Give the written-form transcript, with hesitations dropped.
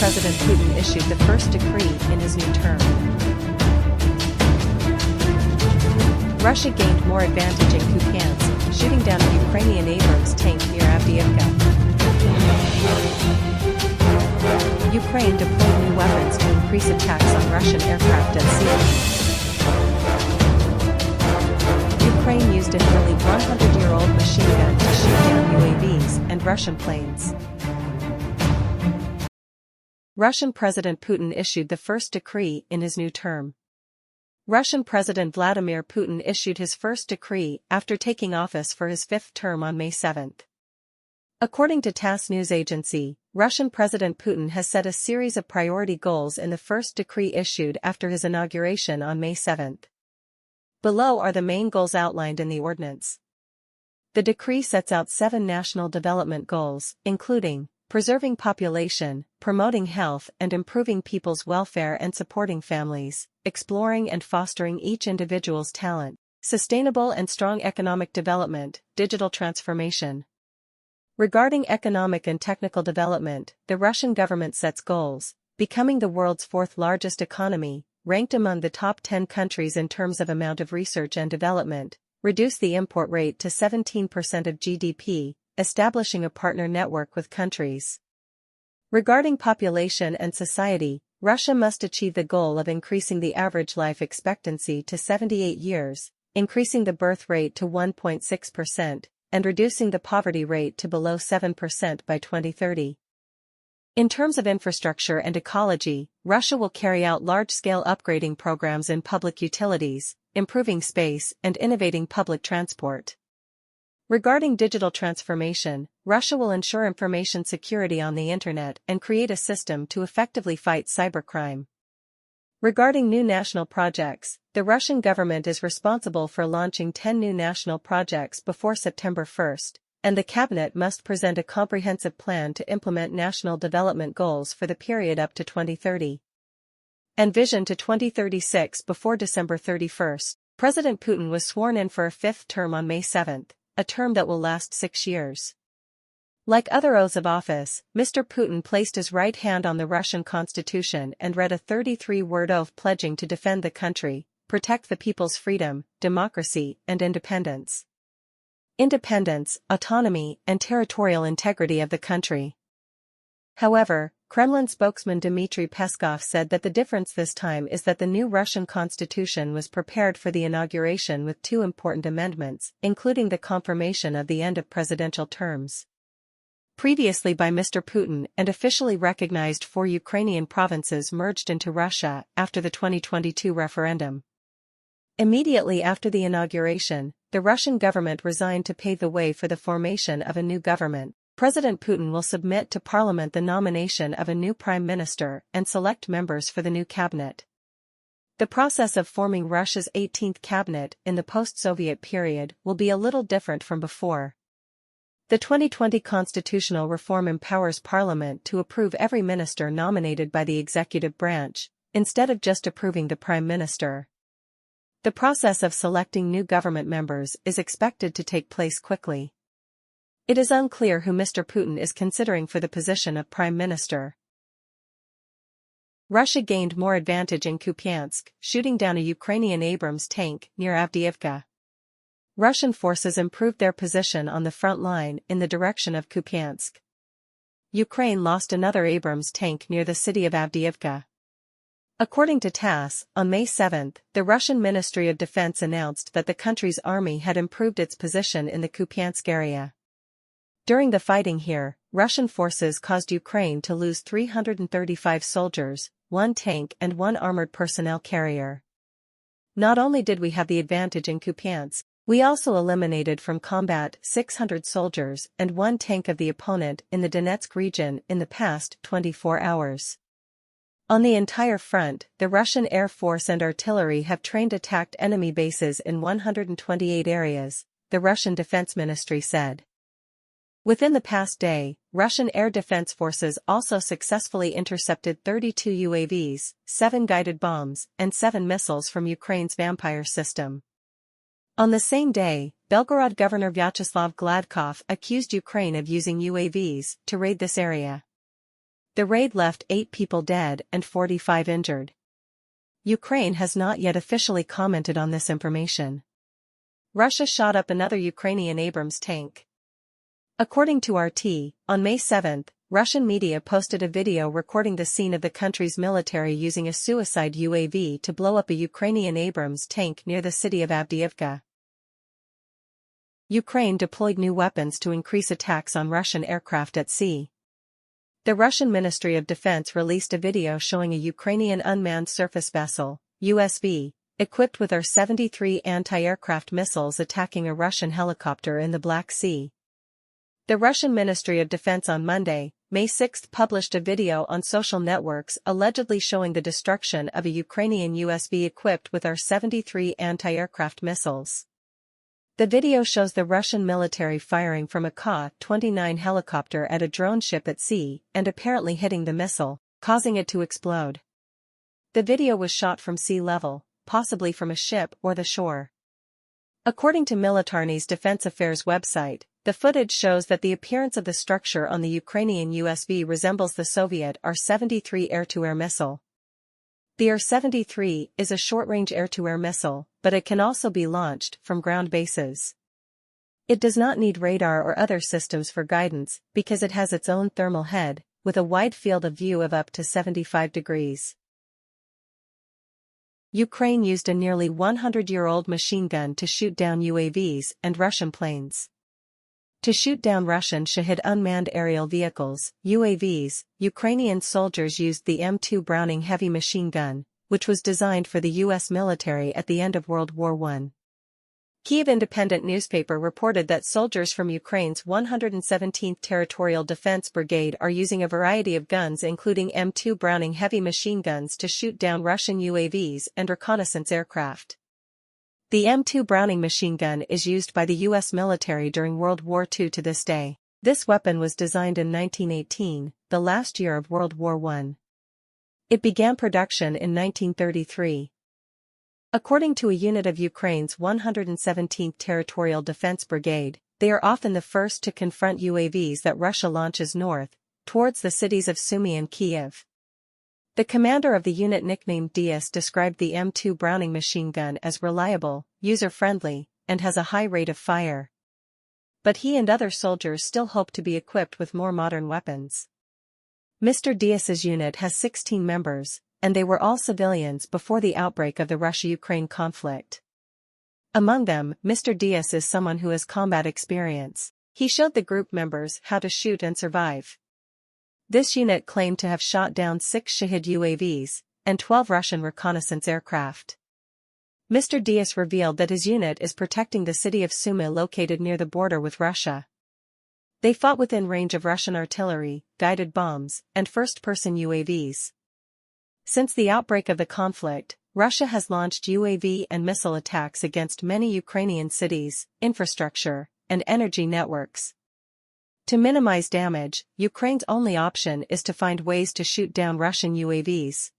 President Putin issued the first decree in his new term. Russia gained more advantage in Kupiansk, shooting down a Ukrainian Abrams tank near Avdiivka. Ukraine deployed new weapons to increase attacks on Russian aircraft at sea. Ukraine used a nearly 100-year-old machine gun to shoot down UAVs and Russian planes. Russian President Putin issued the first decree in his new term. Russian President Vladimir Putin issued his first decree after taking office for his fifth term on May 7. According to TASS news agency, Russian President Putin has set a series of priority goals in the first decree issued after his inauguration on May 7. Below are the main goals outlined in the ordinance. The decree sets out 7 national development goals, including preserving population, promoting health and improving people's welfare and supporting families, exploring and fostering each individual's talent, sustainable and strong economic development, digital transformation. Regarding economic and technical development, the Russian government sets goals: becoming the world's 4th largest economy, ranked among the top 10 countries in terms of amount of research and development, reduce the import rate to 17% of GDP, establishing a partner network with countries. Regarding population and society, Russia must achieve the goal of increasing the average life expectancy to 78 years, increasing the birth rate to 1.6%, and reducing the poverty rate to below 7% by 2030. In terms of infrastructure and ecology, Russia will carry out large-scale upgrading programs in public utilities, improving space and innovating public transport. Regarding digital transformation, Russia will ensure information security on the Internet and create a system to effectively fight cybercrime. Regarding new national projects, the Russian government is responsible for launching 10 new national projects before September 1, and the cabinet must present a comprehensive plan to implement national development goals for the period up to 2030. And vision to 2036 before December 31. President Putin was sworn in for a 5th term on May 7, a term that will last 6 years. Like other oaths of office, Mr. Putin placed his right hand on the Russian constitution and read a 33-word oath pledging to defend the country, protect the people's freedom, democracy, and independence. Independence, autonomy, and territorial integrity of the country. However, Kremlin spokesman Dmitry Peskov said that the difference this time is that the new Russian constitution was prepared for the inauguration with 2 important amendments, including the confirmation of the end of presidential terms. Previously by Mr. Putin and officially recognized 4 Ukrainian provinces merged into Russia after the 2022 referendum. Immediately after the inauguration, the Russian government resigned to pave the way for the formation of a new government. President Putin will submit to Parliament the nomination of a new prime minister and select members for the new cabinet. The process of forming Russia's 18th cabinet in the post-Soviet period will be a little different from before. The 2020 constitutional reform empowers Parliament to approve every minister nominated by the executive branch, instead of just approving the prime minister. The process of selecting new government members is expected to take place quickly. It is unclear who Mr. Putin is considering for the position of prime minister. Russia gained more advantage in Kupiansk, shooting down a Ukrainian Abrams tank near Avdiivka. Russian forces improved their position on the front line in the direction of Kupiansk. Ukraine lost another Abrams tank near the city of Avdiivka. According to TASS, on May 7, the Russian Ministry of Defense announced that the country's army had improved its position in the Kupiansk area. During the fighting here, Russian forces caused Ukraine to lose 335 soldiers, 1 tank and 1 armored personnel carrier. Not only did we have the advantage in Kupiansk, we also eliminated from combat 600 soldiers and 1 tank of the opponent in the Donetsk region in the past 24 hours. On the entire front, the Russian Air Force and artillery have trained attacked enemy bases in 128 areas, the Russian Defense Ministry said. Within the past day, Russian air defense forces also successfully intercepted 32 UAVs, 7 guided bombs, and 7 missiles from Ukraine's Vampire system. On the same day, Belgorod Governor Vyacheslav Gladkov accused Ukraine of using UAVs to raid this area. The raid left 8 people dead and 45 injured. Ukraine has not yet officially commented on this information. Russia shot up another Ukrainian Abrams tank. According to RT, on May 7, Russian media posted a video recording the scene of the country's military using a suicide UAV to blow up a Ukrainian Abrams tank near the city of Avdiivka. Ukraine deployed new weapons to increase attacks on Russian aircraft at sea. The Russian Ministry of Defense released a video showing a Ukrainian unmanned surface vessel, USV, equipped with R-73 anti-aircraft missiles attacking a Russian helicopter in the Black Sea. The Russian Ministry of Defense on Monday, May 6, published a video on social networks allegedly showing the destruction of a Ukrainian USV equipped with R-73 anti-aircraft missiles. The video shows the Russian military firing from a Ka-29 helicopter at a drone ship at sea and apparently hitting the missile, causing it to explode. The video was shot from sea level, possibly from a ship or the shore. According to Militarny's Defense Affairs website, the footage shows that the appearance of the structure on the Ukrainian USV resembles the Soviet R-73 air-to-air missile. The R-73 is a short-range air-to-air missile, but it can also be launched from ground bases. It does not need radar or other systems for guidance because it has its own thermal head, with a wide field of view of up to 75 degrees. Ukraine used a nearly 100-year-old machine gun to shoot down UAVs and Russian planes. To shoot down Russian Shahid unmanned aerial vehicles, UAVs, Ukrainian soldiers used the M2 Browning heavy machine gun, which was designed for the U.S. military at the end of World War I. Kyiv Independent newspaper reported that soldiers from Ukraine's 117th Territorial Defense Brigade are using a variety of guns including M2 Browning heavy machine guns to shoot down Russian UAVs and reconnaissance aircraft. The M2 Browning machine gun is used by the U.S. military during World War II to this day. This weapon was designed in 1918, the last year of World War I. It began production in 1933. According to a unit of Ukraine's 117th Territorial Defense Brigade, they are often the first to confront UAVs that Russia launches north, towards the cities of Sumy and Kyiv. The commander of the unit, nicknamed Dias, described the M2 Browning machine gun as reliable, user-friendly, and has a high rate of fire. But he and other soldiers still hope to be equipped with more modern weapons. Mr. Dias's unit has 16 members, and they were all civilians before the outbreak of the Russia-Ukraine conflict. Among them, Mr. Dias is someone who has combat experience. He showed the group members how to shoot and survive. This unit claimed to have shot down 6 Shahid UAVs and 12 Russian reconnaissance aircraft. Mr. Dias revealed that his unit is protecting the city of Sumy located near the border with Russia. They fought within range of Russian artillery, guided bombs, and first-person UAVs. Since the outbreak of the conflict, Russia has launched UAV and missile attacks against many Ukrainian cities, infrastructure, and energy networks. To minimize damage, Ukraine's only option is to find ways to shoot down Russian UAVs.